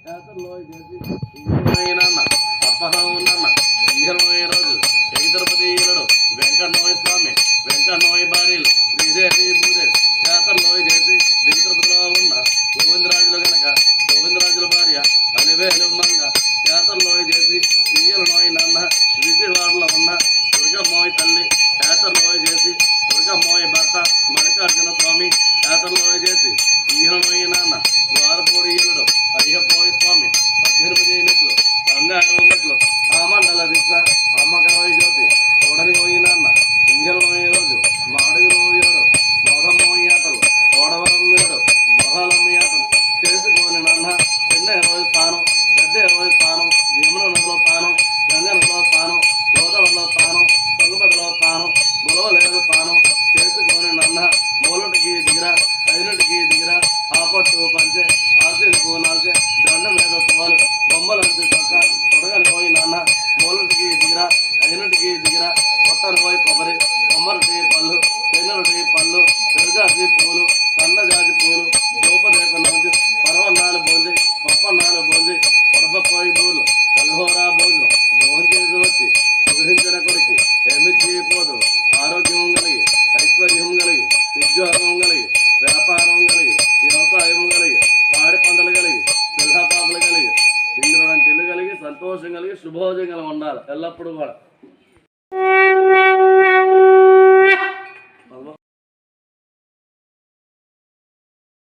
యాత్రలో చేసి అప్పహం ఈహనోయ రోజు ఎగితరపతి ఈలడు వెంకన్నోయ స్వామి వెంకన్నోయ భార్యలు శ్రీదేవి భూదేవి యాత్రలో చేసి దిగితరపతిలో ఉన్న గోవిందరాజులు గనక గోవిందరాజుల భార్య అలివేలు మంగ యాత్రలో చేసి ఈయలనోయ నాన్న విజయవాడలో ఉన్న దుర్గమ్మోయ తల్లి యాత్రలో చేసి దుర్గమ్మోయ భర్త మల్లికార్జున స్వామి యాత్రలో చేసి ఈహనోయ నాన్న ద్వారపూడి ఈలుడు అయ్యపోయ స్వామి 18 మెట్లు బంగారు మెట్లు ఆ మండల దీక్ష అమ్మకరవై జ్యోతి తోడని పోయి నాన్న ఇంజలమయ్య రోజు మాడుగులు ఏడు మోదమ్మోయి ఆటలు తోడవరం ఏడు బొహాలమ్మ ఆటలు చేసుకొని నాన్న చిన్న 20 స్థానం పెద్ద 20 స్థానం యమున నదిలో స్థానం గంగ నదిలో స్థానం గోదావరిలో స్థానం తుంగభద్రలో స్థానం గులవలేదు స్థానం చేసుకొని నాన్న మూలటికి దిగిర 5టికి దిగిర ఆపట్టు పంచే ఆశలకు నాల్చే దండ మీద తువాలు బొమ్మలంటే చొక్క తొడగని పోయి నాన్న మూలటికి దిగిర 5టికి దిగిర కొట్టని పోయి కొబ్బరి కొమ్మరటి పళ్ళు పెనురటి పళ్ళు పెరుజాజి పూలు సన్నజాజి పూలు దూపదీప నవ్వు పరవన్నాలు భోజి పప్పన్నాలు భోజి పొడపపోయి పూలు కలహోరా భోజనం భోజనం చేసి వచ్చి కుదిరించిన కొరికి ఏమిచ్చి పోదు ఆరోగ్యం కలిగి ఐశ్వర్యం కలిగి ఉద్యోగం కలిగి వ్యాపారం కలిగి వ్యవసాయం కలిగి పాడి పంటలు కలిగి పిల్లపాపలు కలిగి ఇంద్రుడంటే ఇల్లు కలిగి సంతోషం కలిగి శుభోజంగా ఉండాలి ఎల్లప్పుడూ కూడా.